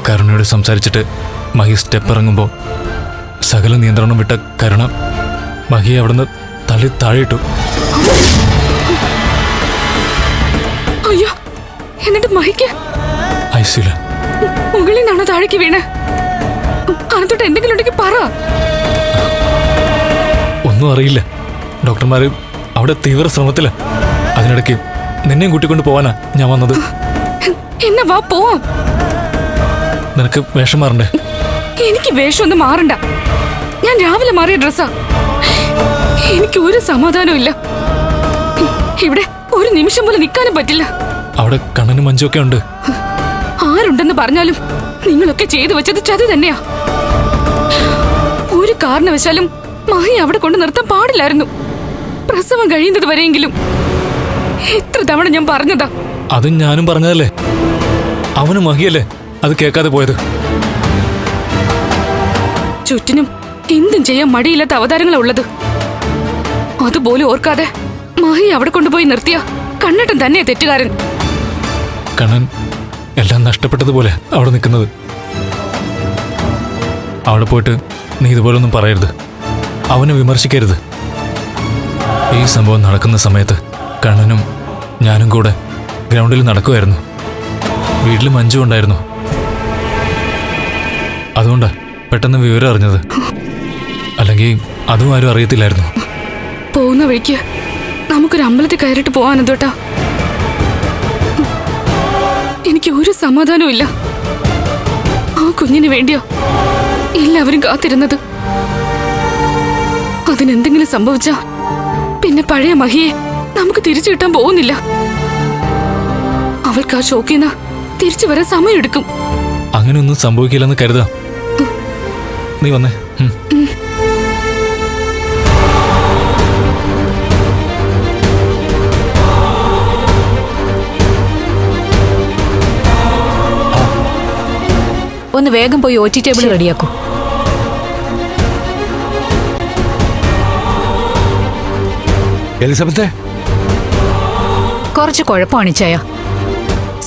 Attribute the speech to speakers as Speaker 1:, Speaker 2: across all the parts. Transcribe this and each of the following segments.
Speaker 1: കരുണയോട് സംസാരിച്ചിട്ട് മഹി സ്റ്റെപ്പ് ഇറങ്ങുമ്പോൾ സകല നിയന്ത്രണം വിട്ട കരുണ മഹിയെ അവിടുന്ന് തള്ളി താഴെയിട്ടു.
Speaker 2: അയ്യോ, എന്നിട്ട് മഹിക്ക്
Speaker 1: ഐസിയില്ല.
Speaker 2: മുകളിൽ നിന്നാണോ താഴേക്ക് വീണ്? അനത്തോട്ട് എന്തെങ്കിലും ഉണ്ടെങ്കിൽ പറ.
Speaker 1: ഒന്നും അറിയില്ല. ഡോക്ടർമാര് അവിടെ തീവ്ര ശ്രമത്തില. അതിനിടയ്ക്ക് നിന്നെയും കൂട്ടിക്കൊണ്ട് പോവാനാ ഞാൻ വന്നത്.
Speaker 2: എന്നാ വാ പോവാം.
Speaker 1: നിനക്ക് വേഷം മാറണ്ടേ?
Speaker 2: എനിക്ക് വേഷം ഒന്നും മാറണ്ട. ഞാൻ രാവിലെ മാറിയ ഡ്രസ്സാ. എനിക്ക് ഒരു സമാധാനവും ഇല്ല. ഇവിടെ ഒരു നിമിഷം പോലും നിൽക്കാനും പറ്റില്ല.
Speaker 1: അവിടെ കണ്ണനും മഞ്ചൊക്കെ ഉണ്ട്.
Speaker 2: ആരുണ്ടെന്ന് പറഞ്ഞാലും നിങ്ങളൊക്കെ ചെയ്തു വെച്ചത് ചതി തന്നെയാ. ഒരു കാരണവശാലും മഹി അവിടെ കൊണ്ട് നിർത്താൻ പാടില്ലായിരുന്നു. പ്രസവം കഴിയുന്നത് വരെയെങ്കിലും. എത്ര തവണ ഞാൻ പറഞ്ഞതാ.
Speaker 1: അതും ഞാനും പറഞ്ഞതല്ലേ. അവന് മഹിയല്ലേ അത് കേൾക്കാതെ പോയത്.
Speaker 2: ചുറ്റിനും എന്തും ചെയ്യാൻ മടിയില്ലാത്ത അവതാരങ്ങളാ ഉള്ളത്. അതുപോലും ഓർക്കാതെ മഹി അവിടെ കൊണ്ടുപോയി നിർത്തിയ കണ്ണട്ടൻ തന്നെയാ തെറ്റുകാരൻ.
Speaker 1: കണ്ണൻ എല്ലാം നഷ്ടപ്പെട്ടതുപോലെ അവിടെ നിൽക്കുന്നത്. അവിടെ പോയിട്ട് നീ ഇതുപോലൊന്നും പറയരുത്. അവനെ വിമർശിക്കരുത്. ഈ സംഭവം നടക്കുന്ന സമയത്ത് കണ്ണനും ഞാനും കൂടെ ഗ്രൗണ്ടിൽ നടക്കുമായിരുന്നു. വീട്ടിൽ മഞ്ജു ഉണ്ടായിരുന്നു. അതുകൊണ്ടാ പെട്ടെന്ന് വിവരം അറിഞ്ഞത്. അല്ലെങ്കിൽ അതും ആരും അറിയത്തില്ലായിരുന്നു.
Speaker 2: പോകുന്ന വഴിക്ക് നമുക്കൊരു അമ്പലത്തിൽ കയറിട്ട് പോവാനെന്തോട്ടാ. എനിക്ക് ഒരു സമാധാനവും ഇല്ല. ആ കുഞ്ഞിന് വേണ്ടിയോ എല്ലാവരും കാത്തിരുന്നത്. അതിനെന്തെങ്കിലും സംഭവിച്ചാ പിന്നെ പഴയ മഹിയെ നമുക്ക് തിരിച്ചു കിട്ടാൻ പോകുന്നില്ല. അവൾക്ക് ആ ഷോക്കിന്ന് തിരിച്ചു വരാൻ സമയമെടുക്കും.
Speaker 1: അങ്ങനെയൊന്നും സംഭവിക്കില്ലെന്ന് കരുതാം. നീ വന്നേ.
Speaker 3: ഒന്ന് വേഗം പോയി OT ടേബിൾ റെഡിയാക്കൂ.
Speaker 4: എലിസബത്തെ,
Speaker 3: കുറച്ച് കുഴപ്പമാണ് ചായ.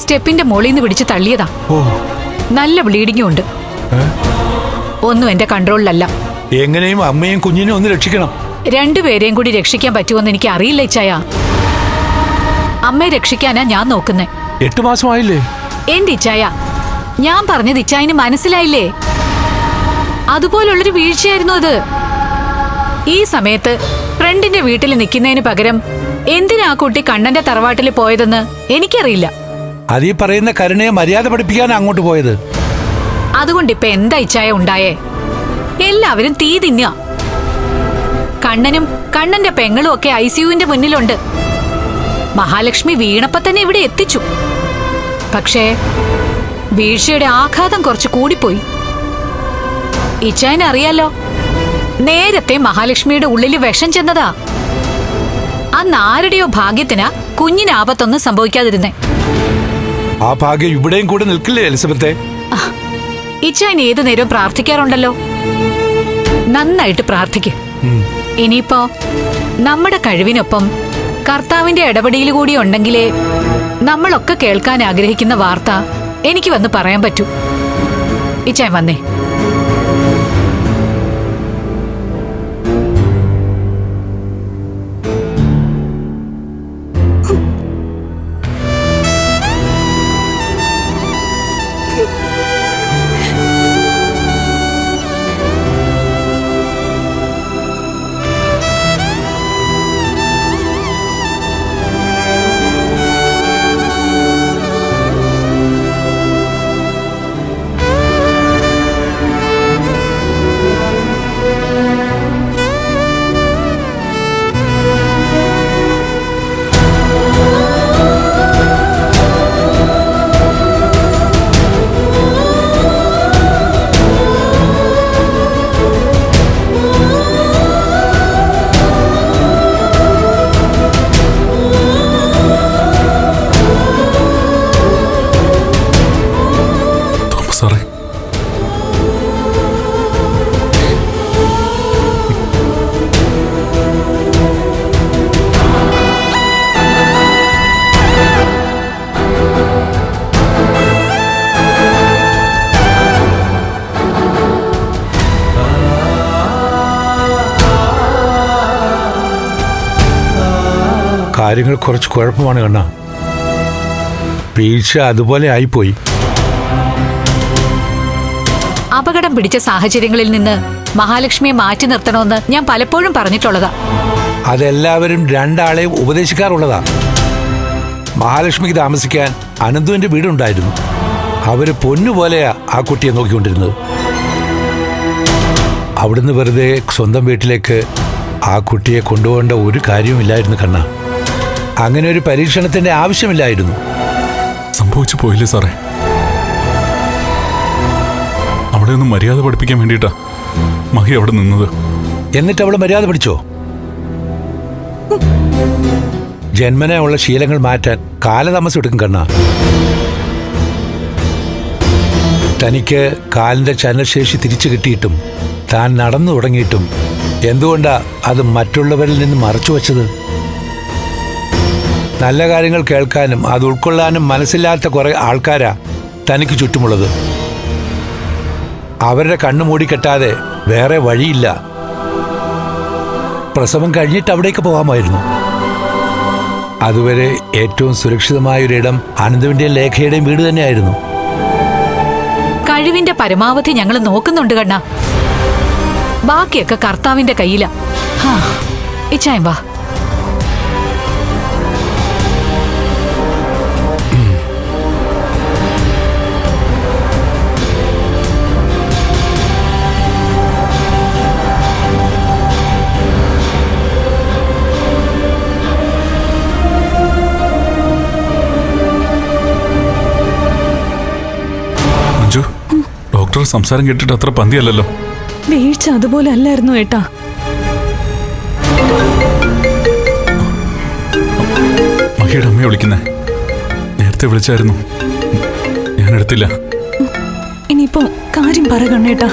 Speaker 3: സ്റ്റെപ്പിന്റെ മുകളിൽ നിന്ന് പിടിച്ച് തള്ളിയതാ. നല്ല ബ്ലീഡിങ്ങും ഉണ്ട്. ഒന്നും എന്റെ കൺട്രോളിലല്ല.
Speaker 4: എങ്ങനെയും അമ്മയും കുഞ്ഞിനെയും ഒന്ന് രക്ഷിക്കണം.
Speaker 3: രണ്ടുപേരെയും കൂടി രക്ഷിക്കാൻ പറ്റുമെന്ന് എനിക്ക് അറിയില്ല ചായ. അമ്മയെ രക്ഷിക്കാനാ ഞാൻ നോക്കുന്നേ.
Speaker 4: 8 മാസമായില്ലേ?
Speaker 3: എന്റെ ഇച്ചായ, ഞാൻ പറഞ്ഞത് ഇച്ചായന് മനസ്സിലായില്ലേ? അതുപോലുള്ളൊരു വീഴ്ചയായിരുന്നു അത്. ഈ സമയത്ത് ഫ്രണ്ടിന്റെ വീട്ടിൽ നിൽക്കുന്നതിന് പകരം എന്തിനാ ആ കുട്ടി കണ്ണന്റെ തറവാട്ടിൽ പോയതെന്ന് എനിക്കറിയില്ല.
Speaker 4: അതീ പറയുന്ന കരുണയെ മര്യാദ പഠിപ്പിക്കാനാ അങ്ങോട്ട് പോയത്.
Speaker 3: അതുകൊണ്ടിപ്പൊ എന്താ ഇച്ചായ ഉണ്ടായേ? എല്ലാവരും തീ തിന്നുക. കണ്ണനും കണ്ണന്റെ പെങ്ങളും ഒക്കെ ICUവിന്റെ മുന്നിലുണ്ട്. മഹാലക്ഷ്മി വീണപ്പോ തന്നെ ഇവിടെ എത്തിച്ചു. പക്ഷേ വീഴ്ചയുടെ ആഘാതം കുറച്ച് കൂടിപ്പോയി. ഇച്ചായനെ അറിയാലോ, നേരത്തെ മഹാലക്ഷ്മിയുടെ ഉള്ളിൽ വിഷം ചെന്നതാ. അന്ന് ആരുടെയോ ഭാഗ്യത്തിനാ കുഞ്ഞിന് ആപത്തൊന്നും സംഭവിക്കാതിരുന്നേ.
Speaker 4: ആ ഭാഗ്യം ഇവിടെയും കൂടെ നിൽക്കില്ലേ എലിസബത്തെ?
Speaker 3: ഇച്ചായൻ ഏതു നേരവും പ്രാർത്ഥിക്കാറുണ്ടല്ലോ. നന്നായിട്ട് പ്രാർത്ഥിക്ക്. ഇനിയിപ്പോ നമ്മുടെ കഴിവിനൊപ്പം കർത്താവിന്റെ ഇടപെടൽ കൂടി ഉണ്ടെങ്കിലേ നമ്മളൊക്കെ കേൾക്കാൻ ആഗ്രഹിക്കുന്ന വാർത്ത എനിക്ക് വന്ന് പറയാൻ പറ്റൂ. ഇച്ചായൻ വന്നേ.
Speaker 4: കാര്യങ്ങൾ കുറച്ച് കുഴപ്പമാണ് കണ്ണ. വീഴ്ച അതുപോലെ ആയിപ്പോയി.
Speaker 3: അപകടം പിടിച്ച സാഹചര്യങ്ങളിൽ നിന്ന് മഹാലക്ഷ്മിയെ മാറ്റി നിർത്തണമെന്ന് ഞാൻ പലപ്പോഴും പറഞ്ഞിട്ടുള്ളതാ.
Speaker 4: അതെല്ലാവരും രണ്ടാളെയും ഉപദേശിക്കാറുള്ളതാ. മഹാലക്ഷ്മിക്ക് താമസിക്കാൻ അനന്തുവിന്റെ വീടുണ്ടായിരുന്നു. അവര് പൊന്നുപോലെയാ ആ കുട്ടിയെ നോക്കിക്കൊണ്ടിരുന്നത്. അവിടുന്ന് വെറുതെ സ്വന്തം വീട്ടിലേക്ക് ആ കുട്ടിയെ കൊണ്ടുപോകേണ്ട ഒരു കാര്യവുമില്ലായിരുന്നു കണ്ണ. അങ്ങനെ ഒരു പരീക്ഷണത്തിന്റെ ആവശ്യമില്ലായിരുന്നു.
Speaker 5: സംഭവിച്ചു പോയില്ലേ സാറേ? അവിടെ ഒന്ന് മര്യാദ പഠിപ്പിക്കാൻ വേണ്ടിയിട്ടാ മഹി അവിടെ നിന്നത്.
Speaker 4: എന്നിട്ട് അവള് മര്യാദ പഠിച്ചോ? ജന്മന ഉള്ള ശീലങ്ങൾ മാറ്റാൻ കാലതാമസം എടുക്കും കണ്ണ. തനിക്ക് കാലിന്റെ ചലനശേഷി തിരിച്ചു കിട്ടിയിട്ടും താൻ നടന്നു തുടങ്ങിയിട്ടും എന്തുകൊണ്ടാ അത് മറ്റുള്ളവരിൽ നിന്ന് മറച്ചു വച്ചത്? നല്ല കാര്യങ്ങൾ കേൾക്കാനും അത് ഉൾക്കൊള്ളാനും മനസ്സില്ലാത്ത കുറെ ആൾക്കാരാ തനിക്ക് ചുറ്റുമുള്ളത്. അവരുടെ കണ്ണു മൂടിക്കെട്ടാതെ വേറെ വഴിയില്ല. പ്രസവം കഴിഞ്ഞിട്ട് അവിടേക്ക് പോകാമായിരുന്നു. അതുവരെ ഏറ്റവും സുരക്ഷിതമായൊരിടം അനന്തുവിന്റെയും ലേഖയുടെയും വീട് തന്നെയായിരുന്നു.
Speaker 3: കഴിവിന്റെ പരമാവധി ഞങ്ങൾ നോക്കുന്നുണ്ട് കണ്ണ. ബാക്കിയൊക്കെ കർത്താവിന്റെ കയ്യിലാ. ഇച്ചായം വാ.
Speaker 5: ഡോക്ടർ സംസാരം കേട്ടിട്ട് അത്ര പന്തിയല്ലല്ലോ.
Speaker 2: വീഴ്ച അതുപോലെ അല്ലായിരുന്നു ഏട്ടാ.
Speaker 5: മഹിയുടെ അമ്മയെ വിളിക്കുന്നേ. നേരത്തെ വിളിച്ചായിരുന്നു, ഞാൻ എടുത്തില്ല.
Speaker 2: ഇനിയിപ്പോ കാര്യം പറ കണ്ണേട്ടാ.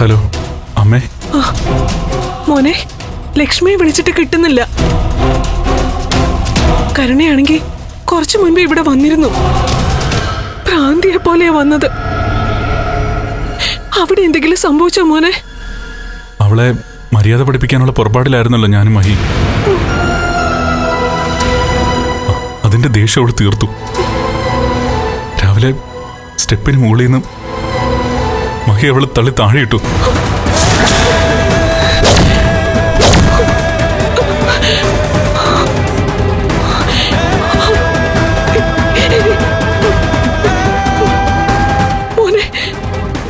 Speaker 5: ഹലോ അമ്മേ.
Speaker 6: മോനെ, ലക്ഷ്മിയെ വിളിച്ചിട്ട് കിട്ടുന്നില്ല. കരുണയാണെങ്കിൽ കുറച്ചു മുൻപ് ഇവിടെ വന്നിരുന്നു. ഭ്രാന്തിയെ പോലെയാ വന്നത്. അവിടെ എന്തെങ്കിലും സംഭവിച്ചോ മോനെ?
Speaker 5: അവളെ മര്യാദ പഠിപ്പിക്കാനുള്ള പുറപ്പാടിലായിരുന്നല്ലോ ഞാനും മഹി. അതിന്റെ ദേഷ്യം അവൾ തീർത്തു. രാവിലെ സ്റ്റെപ്പിന് മുകളിൽ നിന്ന് മഹി അവള് തള്ളി താഴെയിട്ടു.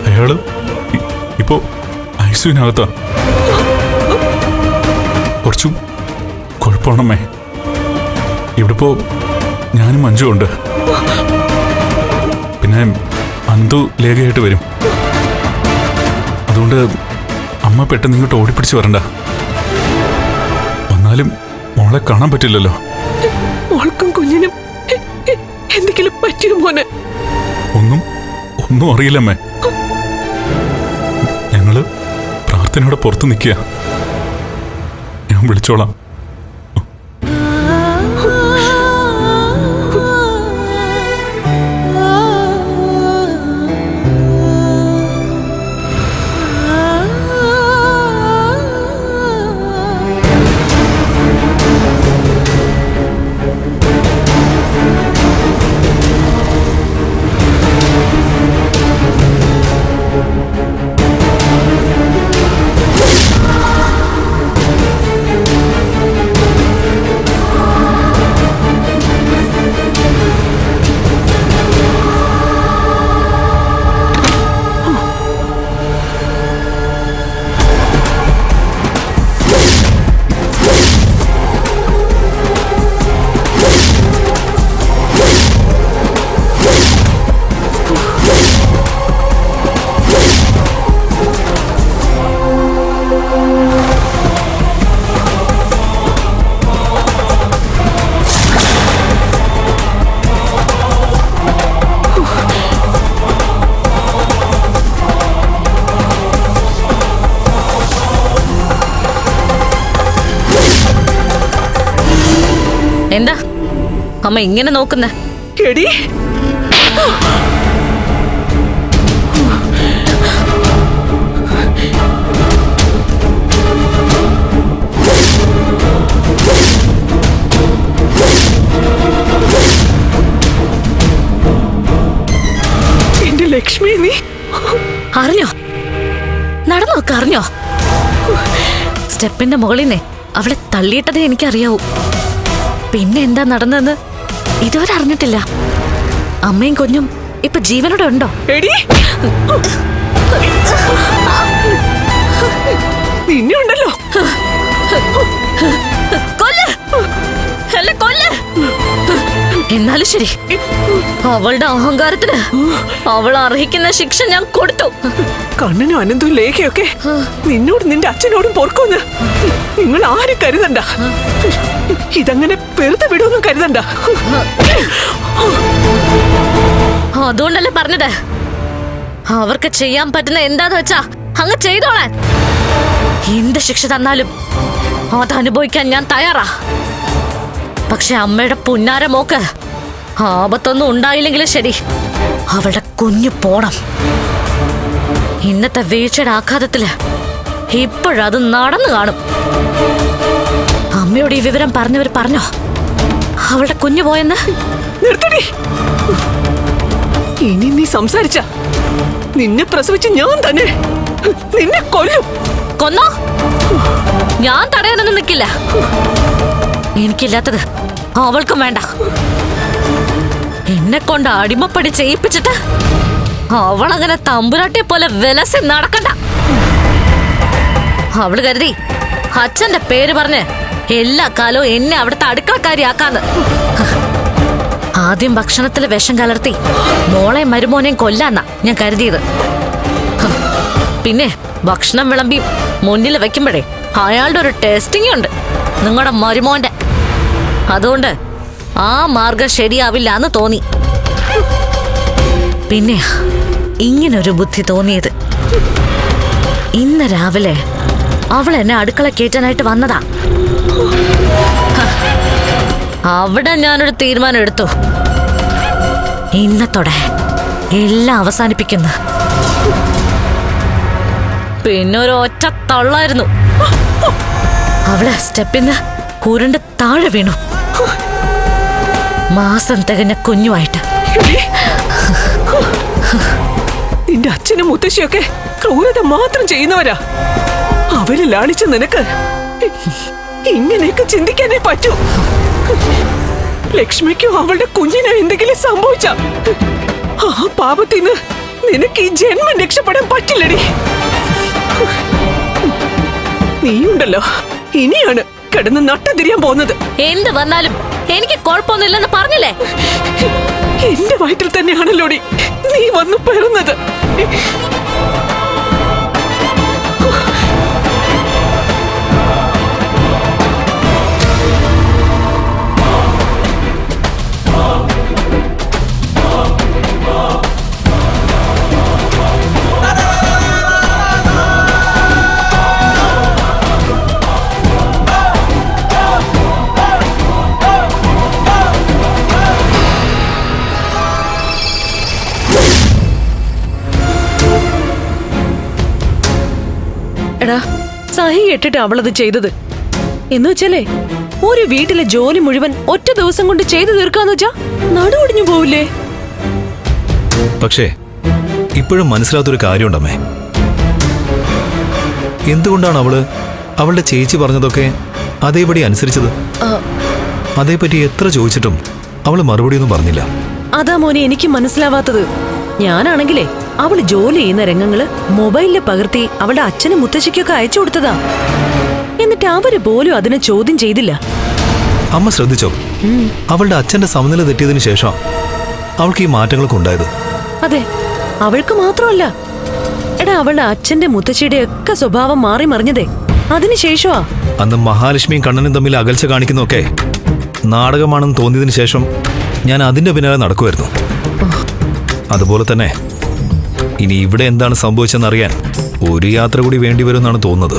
Speaker 5: അയാള് ഇപ്പോ ഐസിയുവിനകത്താ. കുറച്ചും കുഴപ്പമാണമ്മേ. ഇവിടിപ്പോ ഞാനും മഞ്ജുവും ഉണ്ട്. പിന്നെ അന്തു ലേഖയായിട്ട് വരും. അതുകൊണ്ട് അമ്മ പെട്ടെന്ന് ഇങ്ങോട്ട് ഓടിപ്പിടിച്ച് വരണ്ട. വന്നാലും മോളെ കാണാൻ പറ്റില്ലല്ലോ.
Speaker 6: മോൾക്കും കുഞ്ഞിനും എന്തെങ്കിലും പറ്റിയോ മോനെ?
Speaker 5: ഒന്നും അറിയില്ലമ്മേ. ഞങ്ങള് പ്രാർത്ഥനയോടെ പുറത്ത് നിൽക്കുക. ഞാൻ വിളിച്ചോളാം.
Speaker 7: എന്താ അമ്മ ഇങ്ങനെ നോക്കുന്നേ?
Speaker 6: എടി, ലക്ഷ്മി നീ
Speaker 7: അറിഞ്ഞോ? നടന്നൊക്കെ അറിഞ്ഞോ? സ്റ്റെപ്പിന്റെ മുകളിൽ നിന്ന് അവളെ തള്ളിയിട്ടതേ എനിക്കറിയാവൂ. പിന്നെ എന്താ നടന്നതെന്ന് ഇതുവരെ അറിഞ്ഞിട്ടില്ല. അമ്മയും കുഞ്ഞും ഇപ്പൊ ജീവനോടെ ഉണ്ടോ?
Speaker 6: എടി നിന്നെ ഉണ്ടല്ലോ.
Speaker 7: കൊല്ല്! എന്നെ കൊല്ല്! എന്നാലും ശരി, അവളുടെ അഹങ്കാരത്തിന് അവൾ അർഹിക്കുന്ന ശിക്ഷ ഞാൻ കൊടുത്തു.
Speaker 6: കണ്ണനും അനന്തും ലേഖയൊക്കെ നിന്നോട് നിന്റെ അച്ഛനോടും പൊറുക്കൊന്ന് നിങ്ങൾ ആരും കരുതണ്ട. ഇതങ്ങനെ വെറുതെ വിടുമെന്നും കരുതണ്ട.
Speaker 7: അതുകൊണ്ടല്ലേ പറഞ്ഞത്, അവർക്ക് ചെയ്യാൻ പറ്റുന്ന എന്താന്ന് വെച്ചാ അങ്ങ് ചെയ്തോളാൻ. എന്ത് ശിക്ഷ തന്നാലും അതനുഭവിക്കാൻ ഞാൻ തയ്യാറാ. പക്ഷെ അമ്മയുടെ പുന്നാര മോക്ക് ആപത്തൊന്നും ഉണ്ടായില്ലെങ്കിലും ശരി, അവളുടെ കുഞ്ഞു പോണം. ഇന്നത്തെ വീഴ്ചയുടെ ആഘാതത്തില് ഇപ്പോഴത് നടന്നു കാണും. അമ്മയോട് ഈ വിവരം പറഞ്ഞവർ പറഞ്ഞോ അവളുടെ കുഞ്ഞു പോയെന്ന്?
Speaker 6: നിർത്തടി. ഇനി നീ സംസാരിച്ച നിന്നെ പ്രസവിച്ച് ഞാൻ തന്നെ നിന്നെ കൊല്ലും.
Speaker 7: കൊന്നോ? ഞാൻ തടയാനൊന്നും നിൽക്കില്ല. എനിക്കില്ലാത്തത് അവൾക്കും വേണ്ട. എന്നെ കൊണ്ട് അടിമപ്പടി ചെയ്യിപ്പിച്ചിട്ട് അവളങ്ങനെ തമ്പുരാട്ടിയെ പോലെ വിലസി നടക്കണ്ട. അവള് കരുതി അച്ഛന്റെ പേര് പറഞ്ഞ് എല്ലാ കാലവും എന്നെ അവിടുത്തെ അടുക്കളക്കാരിയാക്കാന്ന്. ആദ്യം ഭക്ഷണത്തിൽ വിഷം കലർത്തി മോളെയും മരുമോനെയും കൊല്ലാന്നാ ഞാൻ കരുതിയത്. പിന്നെ ഭക്ഷണം വിളമ്പി മുന്നിൽ വെക്കുമ്പോഴേ അയാളുടെ ഒരു ടേസ്റ്റിംഗ് ഉണ്ട്, നിങ്ങളുടെ മരുമോന്റെ. അതുകൊണ്ട് ആ മാർഗം ശരിയാവില്ല എന്ന് തോന്നി. പിന്നെ ഇങ്ങനൊരു ബുദ്ധി തോന്നിയത് ഇന്ന് രാവിലെ അവൾ എന്നെ അടുക്കള കയറ്റാനായിട്ട് വന്നതാ. അവിടെ ഞാനൊരു തീരുമാനം എടുത്തു. ഇന്നത്തോടെ എല്ലാം അവസാനിപ്പിക്കുന്നു. പിന്നെ ഒരു ഒറ്റ തള്ളായിരുന്നു. അവള് സ്റ്റെപ്പിന്ന് ഉരുണ്ട് താഴെ വീണു, മാസം തികഞ്ഞ കുഞ്ഞുമായിട്ട്.
Speaker 6: നിന്റെ അച്ഛനും മുത്തശ്ശിയൊക്കെ ക്രൂരത മാത്രം ചെയ്യുന്നവരാ. അവര് ലാളിച്ച നിനക്ക് ഇങ്ങനെയൊക്കെ ചിന്തിക്കാനേ പറ്റൂ. ലക്ഷ്മിക്കോ അവളുടെ കുഞ്ഞിനോ എന്തെങ്കിലും സംഭവിച്ച ആ പാപത്തിന് നിനക്ക് ഈ ജന്മം രക്ഷപ്പെടാൻ പറ്റില്ലടി. നീയുണ്ടല്ലോ ഇനിയാണ് കിടന്ന് നട്ടം തിരിയാൻ പോകുന്നത്.
Speaker 7: എന്ത് വന്നാലും എനിക്ക് കുഴപ്പമൊന്നുമില്ലെന്ന് പറഞ്ഞില്ലേ?
Speaker 6: എന്റെ വയറ്റിൽ തന്നെയാണല്ലോടി നീ വന്ന് പിറന്നത്.
Speaker 8: എടാ, സഹി കെട്ടിട്ട് അവളത് ചെയ്തത് എന്ന് വെച്ചാലേ ഒരു വീട്ടിലെ ജോലി മുഴുവൻ ഒറ്റ ദിവസം കൊണ്ട് ചെയ്തു തീർക്കാന്ന് വെച്ചാ നടുവൊടിഞ്ഞു പോവില്ലേ?
Speaker 9: പക്ഷേ ഇപ്പോഴും മനസ്സിലാത്തൊരു കാര്യമുണ്ടമ്മേ. എന്തുകൊണ്ടാണ് അവളുടെ ചേച്ചി പറഞ്ഞതൊക്കെ അതേപടി അനുസരിച്ചത്? അതേപറ്റി എത്ര ചോദിച്ചിട്ടും അവള് മറുപടിയൊന്നും പറഞ്ഞില്ല.
Speaker 8: അതാ മോനെ എനിക്ക് മനസ്സിലാവാത്തത്. ഞാനാണെങ്കിലേ അവള് ജോലി ചെയ്യുന്ന രംഗങ്ങള് മൊബൈലില് പകർത്തി അവളുടെ അച്ഛനും മുത്തശ്ശിക്കൊക്കെ അയച്ചു കൊടുത്തതാ. എന്നിട്ട് അവര് പോലും അതിനെ ചോദ്യം ചെയ്തില്ല.
Speaker 9: അമ്മ ശ്രദ്ധിച്ചോ? അവളുടെ അച്ഛന്റെ സമനില തെറ്റിയതിനു ശേഷം അവൾക്ക് ഈ മാറ്റങ്ങളൊക്കെ ഉണ്ടായത്.
Speaker 8: അതെ, അവൾക്ക് മാത്രമല്ല. എടാ, അവളുടെ അച്ഛന്റെ മുത്തശ്ശിയുടെ ഒക്കെ സ്വഭാവം മാറി മറിഞ്ഞതേ അതിനുശേഷമാ.
Speaker 9: അന്ന് മഹാലക്ഷ്മിയും കണ്ണനും തമ്മിൽ അകൽച്ച കാണിക്കുന്നൊക്കെ നാടകമാണെന്ന് തോന്നിയതിനു ശേഷം ഞാൻ അതിന്റെ പിന്നാലെ നടക്കുമായിരുന്നു. അതുപോലെ തന്നെ ഇനി ഇവിടെ എന്താണ് സംഭവിച്ചെന്നറിയാൻ ഒരു യാത്ര കൂടി വേണ്ടിവരുമെന്നാണ് തോന്നുന്നത്.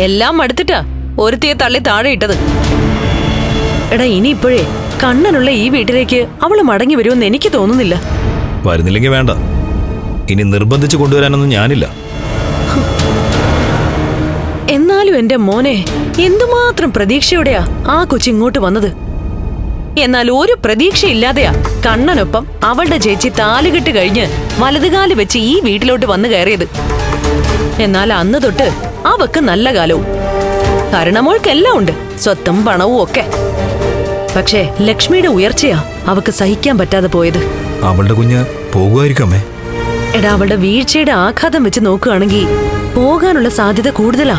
Speaker 8: എല്ലാം മടുത്തിട്ടാ ഒരുത്തിയെ തള്ളി താഴെ ഇട്ടത്. എടാ, ഇനിയിപ്പോഴേ കണ്ണനുള്ള ഈ വീട്ടിലേക്ക് അവള് മടങ്ങി വരുമെന്ന് എനിക്ക് തോന്നുന്നില്ല.
Speaker 9: വരുന്നില്ലെങ്കിൽ വേണ്ട, ഇനി നിർബന്ധിച്ച് കൊണ്ടുവരാനൊന്നും ഞാനില്ല.
Speaker 8: എന്നാലും എന്റെ മോനെ എന്തുമാത്രം പ്രതീക്ഷയോടെയാ ആ കൊച്ചിങ്ങോട്ട് വന്നത്. എന്നാൽ ഒരു പ്രതീക്ഷയില്ലാതെയാ കണ്ണനൊപ്പം അവളുടെ ചേച്ചി താലുകെട്ട് കഴിഞ്ഞ് വലതുകാല് വെച്ച് ഈ വീട്ടിലോട്ട് വന്നു കയറിയത്. എന്നാൽ അന്ന് തൊട്ട് അവക്ക് നല്ല കാലവും. കരുണമോൾക്കെല്ലാം ഉണ്ട്, സ്വത്തും പണവും ഒക്കെ. പക്ഷേ ലക്ഷ്മിയുടെ ഉയർച്ചയാ അവക്ക് സഹിക്കാൻ പറ്റാതെ പോയത്.
Speaker 9: അവളുടെ കുഞ്ഞ് പോകുമായിരിക്കും അമ്മേ.
Speaker 8: എടാ, അവളുടെ വീഴ്ചയുടെ ആഘാതം വെച്ച് നോക്കുകയാണെങ്കിൽ പോകാനുള്ള സാധ്യത കൂടുതലാ.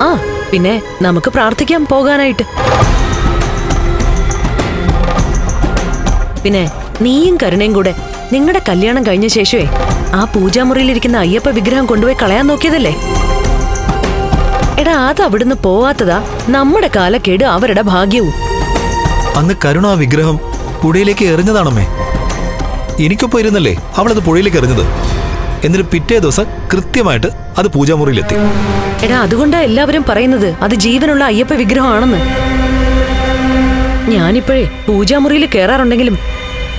Speaker 8: ആ പിന്നെ നമുക്ക് പ്രാർത്ഥിക്കാം പോകാനായിട്ട്. പിന്നെ നീയും കരുണയും കൂടെ നിങ്ങളുടെ കല്യാണം കഴിഞ്ഞ ശേഷമേ ആ പൂജാമുറിയിലിരിക്കുന്ന അയ്യപ്പ വിഗ്രഹം കൊണ്ടുപോയി കളയാൻ നോക്കിയതല്ലേ? എടാ, അത് അവിടുന്ന് പോവാത്തതാ നമ്മുടെ കാലക്കേട് അവരുടെ ഭാഗ്യവും.
Speaker 9: അന്ന് കരുണ ആ വിഗ്രഹം പുഴയിലേക്ക് എറിഞ്ഞതാണമ്മേ. എനിക്കൊപ്പം ഇരുന്നല്ലേ അവളത് പുഴയിലേക്ക് എറിഞ്ഞത്. എന്നിട്ട് പിറ്റേ ദിവസം കൃത്യമായിട്ട് അത് പൂജാമുറിയിലെത്തി.
Speaker 8: എടാ, അതുകൊണ്ടാ എല്ലാവരും പറയുന്നത് അത് ജീവനുള്ള അയ്യപ്പ വിഗ്രഹമാണെന്ന്. ഞാനിപ്പോഴേ പൂജാമുറിയിൽ കയറാറുണ്ടെങ്കിലും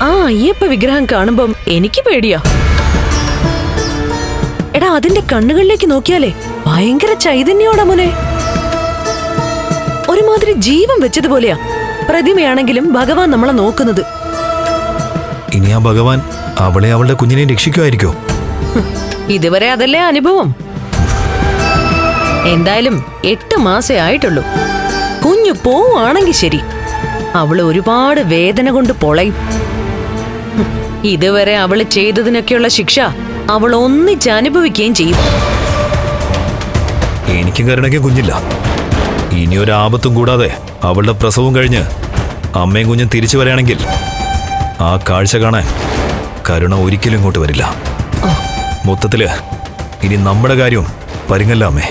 Speaker 8: ആ അയ്യപ്പ വിഗ്രഹം കാണുമ്പം എനിക്ക് പേടിയാ. എടാ, അതിന്റെ കണ്ണുകളിലേക്ക് നോക്കിയാലേ ഭയങ്കര ചൈതന്യോടാ മോനെ. ഒരുമാതിരി ജീവൻ വെച്ചതുപോലെയാ. പ്രതിമയാണെങ്കിലും ഭഗവാൻ നമ്മളെ നോക്കുന്നത്.
Speaker 9: ഇനി ആ ഭഗവാൻ അവളെ അവളുടെ കുഞ്ഞിനെ രക്ഷിക്കുമായിരിക്കോ?
Speaker 8: ഇതുവരെ അതല്ലേ അനുഭവം. എന്തായാലും 8 മാസേ ആയിട്ടുള്ളൂ. കുഞ്ഞു പോവാണെങ്കിൽ ശരി, അവള് ഒരുപാട് വേദന കൊണ്ട് പൊളയും. ഇതുവരെ അവള് ചെയ്തതിനൊക്കെയുള്ള ശിക്ഷ അവൾ ഒന്നിച്ച് അനുഭവിക്കുകയും ചെയ്യും.
Speaker 9: എനിക്കും കരുണയ്ക്കും കുഞ്ഞില്ല. ഇനിയൊരു ആപത്തും കൂടാതെ അവളുടെ പ്രസവം കഴിഞ്ഞ് അമ്മയും കുഞ്ഞും തിരിച്ചു വരികയാണെങ്കിൽ ആ കാഴ്ച കാണാൻ കരുണ ഒരിക്കലും ഇങ്ങോട്ട് വരില്ല. മൊത്തത്തില് ഇനി നമ്മുടെ കാര്യവും പരിങ്ങല്ല അമ്മേ.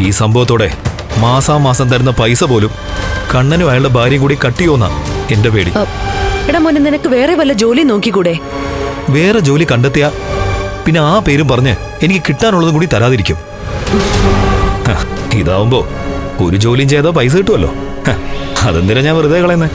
Speaker 9: ഈ സംഭവത്തോടെ മാസാമാസം തരുന്ന പൈസ പോലും കണ്ണനും അയാളുടെ ഭാര്യയും കൂടി കട്ടിയോന്ന എന്റെ പേടി.
Speaker 8: എടാ മോനെ, നിനക്ക് വേറെ വല്ല ജോലി നോക്കിക്കൂടെ?
Speaker 9: വേറെ ജോലി കണ്ടെത്തിയ പിന്നെ ആ പേരും പറഞ്ഞ് എനിക്ക് കിട്ടാനുള്ളതും കൂടി തരാതിരിക്കും. ഇതാവുമ്പോ ഒരു ജോലിയും ചെയ്താൽ പൈസ കിട്ടുമല്ലോ. അതെന്തിനാ ഞാൻ വെറുതെ കളയുന്നേ?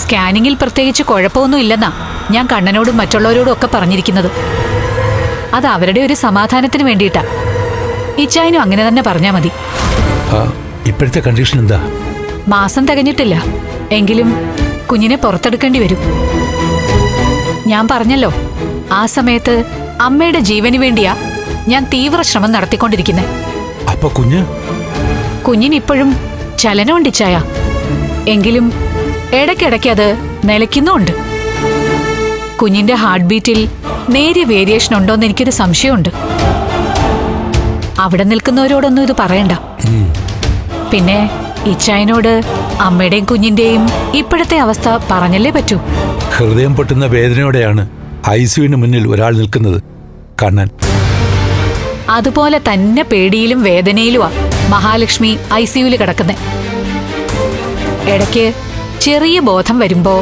Speaker 3: സ്കാനിങ്ങിൽ പ്രത്യേകിച്ച് കുഴപ്പമൊന്നും ഇല്ലെന്നാ ഞാൻ കണ്ണനോടും മറ്റുള്ളവരോടും ഒക്കെ പറഞ്ഞിരിക്കുന്നത്. അത് അവരുടെ ഒരു സമാധാനത്തിന് വേണ്ടിയിട്ടാ. ഇച്ചായനും അങ്ങനെ തന്നെ പറഞ്ഞാ മതി.
Speaker 4: ഇപ്പോഴത്തെ കണ്ടീഷൻ എന്താ?
Speaker 3: മാസം തികഞ്ഞിട്ടില്ല, എങ്കിലും കുഞ്ഞിനെ പുറത്തെടുക്കേണ്ടി വരും. ഞാൻ പറഞ്ഞല്ലോ, ആ സമയത്ത് അമ്മയുടെ ജീവന് വേണ്ടിയാ ഞാൻ തീവ്ര ശ്രമം നടത്തിക്കൊണ്ടിരിക്കുന്നത്.
Speaker 4: അപ്പൊ
Speaker 3: കുഞ്ഞിനിപ്പോഴും ചലനമുണ്ട് ഇച്ചായ. എങ്കിലും ഇടയ്ക്കിടയ്ക്ക് അത് നിലയ്ക്കുന്നുണ്ട്. കുഞ്ഞിന്റെ ഹാർട്ട് ബീറ്റിൽ നേരിയ വേരിയേഷൻ ഉണ്ടോന്ന് എനിക്കൊരു സംശയമുണ്ട്. അവിടെ നിൽക്കുന്നവരോടൊന്നും ഇത് പറയണ്ട. പിന്നെ ഇച്ചായനോട് അമ്മയുടെയും കുഞ്ഞിന്റെയും ഇപ്പോഴത്തെ അവസ്ഥ പറഞ്ഞല്ലേ പറ്റൂ.
Speaker 4: ഹൃദയം പൊട്ടുന്ന വേദനയോടെയാണ് ഐസിയുവിന് മുന്നിൽ ഒരാൾ നിൽക്കുന്നത് കണ്ണൻ.
Speaker 3: അതുപോലെ തന്നെ പേടിയിലും വേദനയിലുമാ മഹാലക്ഷ്മി ഐസിയുവിൽ കിടക്കുന്നത്. ഇടയ്ക്ക് ചെറിയ ബോധം വരുമ്പോ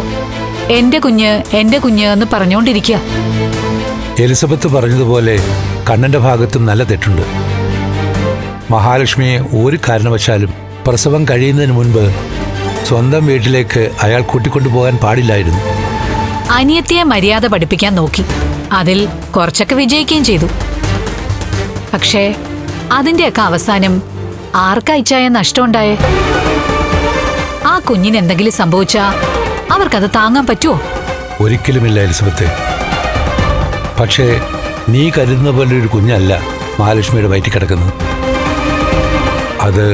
Speaker 3: എന്റെ കുഞ്ഞ് എന്ന് പറഞ്ഞുകൊണ്ടിരിക്കുക.
Speaker 4: എലിസബത്ത് പറഞ്ഞതുപോലെ കണ്ണന്റെ ഭാഗത്തും നല്ല തെറ്റുണ്ട്. മഹാലക്ഷ്മിയെ ഒരു കാരണവശാലും പ്രസവം കഴിയുന്നതിന് മുൻപ് സ്വന്തം വീട്ടിലേക്ക് അയാൾ കൂട്ടിക്കൊണ്ടുപോകാൻ പാടില്ലായിരുന്നു.
Speaker 3: അനിയത്തിയെ മര്യാദ പഠിപ്പിക്കാൻ നോക്കി. അതിൽ കുറച്ചൊക്കെ വിജയിക്കുകയും ചെയ്തു. പക്ഷേ അതിന്റെയൊക്കെ അവസാനം ആർക്കാ ഇച്ചായ നഷ്ടമുണ്ടായേ? ആ കുഞ്ഞിന് എന്തെങ്കിലും സംഭവിച്ചാ അവർക്കത് താങ്ങാൻ പറ്റുമോ?
Speaker 4: ഒരിക്കലുമില്ല എലിസബത്തെ. പക്ഷേ നീ കരുതുന്ന പോലെ ഒരു കുഞ്ഞല്ല മഹാലക്ഷ്മിയുടെ വയറ്റിൽ കിടക്കുന്നത്. അത്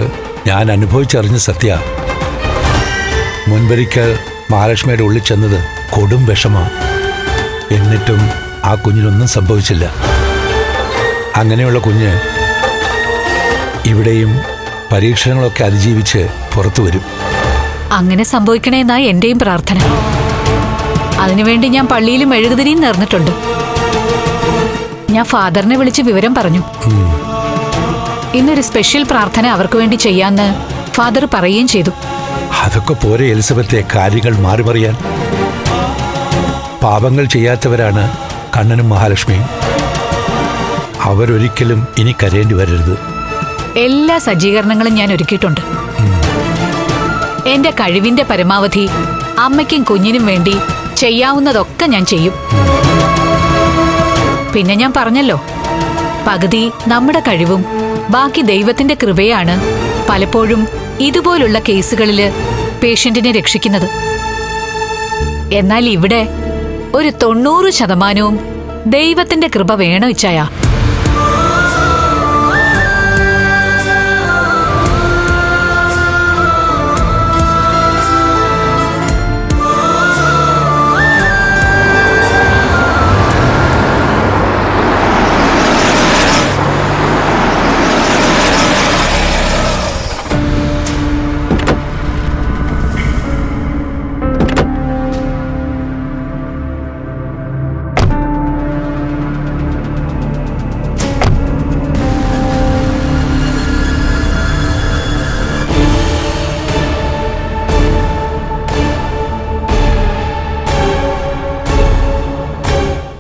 Speaker 4: ഞാൻ അനുഭവിച്ചറിഞ്ഞ സത്യ. മുൻപൊരിക്കൽ മഹാലക്ഷ്മിയുടെ ഉള്ളിൽ ചെന്നത് കൊടും വിഷമാണ്. എന്നിട്ടും ആ കുഞ്ഞിനൊന്നും സംഭവിച്ചില്ല. അങ്ങനെയുള്ള കുഞ്ഞ് ഇവിടെയും പരീക്ഷണങ്ങളൊക്കെ അതിജീവിച്ച് പുറത്തു വരും.
Speaker 3: അങ്ങനെ സംഭവിക്കണേന്നാ എന്റെയും പ്രാർത്ഥന. അതിനുവേണ്ടി ഞാൻ പള്ളിയിലും മെഴുകുതിരിയും നേർന്നിട്ടുണ്ട്. ഞാൻ ഫാദറിനെ വിളിച്ച് വിവരം പറഞ്ഞു. ഇന്നൊരു സ്പെഷ്യൽ പ്രാർത്ഥന അവർക്ക് വേണ്ടി ചെയ്യാന്ന് ഫാദർ പറയുകയും ചെയ്തു.
Speaker 4: അതൊക്കെ പോരെ എലിസബത്തെ, കാര്യങ്ങൾ മാറിമറിയാൻ. പാപങ്ങൾ ചെയ്യാത്തവരാണ് കണ്ണനും മഹാലക്ഷ്മിയും. അവരൊരിക്കലും ഇനി കരയേണ്ടി വരരുത്.
Speaker 3: എല്ലാ സജ്ജീകരണങ്ങളും ഞാൻ ഒരുക്കിയിട്ടുണ്ട്. എന്റെ കഴിവിന്റെ പരമാവധി അമ്മയ്ക്കും കുഞ്ഞിനും വേണ്ടി ചെയ്യാവുന്നതൊക്കെ ഞാൻ ചെയ്യും. പിന്നെ ഞാൻ പറഞ്ഞല്ലോ, പകുതി നമ്മുടെ കഴിവും ബാക്കി ദൈവത്തിന്റെ കൃപയാണ് പലപ്പോഴും ഇതുപോലുള്ള കേസുകളില് പേഷ്യന്റിനെ രക്ഷിക്കുന്നത്. എന്നാൽ ഇവിടെ ഒരു 90% ദൈവത്തിന്റെ കൃപ വേണോ ഇച്ചായ?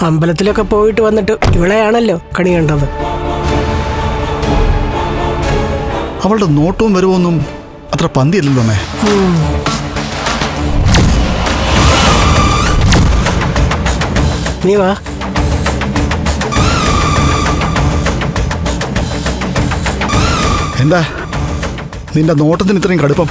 Speaker 10: അമ്പലത്തിലൊക്കെ പോയിട്ട് വന്നിട്ട് ഇവളെയാണല്ലോ കണി കണ്ടത്.
Speaker 11: അവളുടെ നോട്ടവും വരുവൊന്നും അത്ര പന്തിയല്ലല്ലോ അമ്മേ.
Speaker 10: നീ വാ.
Speaker 11: എന്താ നിന്റെ നോട്ടത്തിന് ഇത്രയും കടുപ്പം?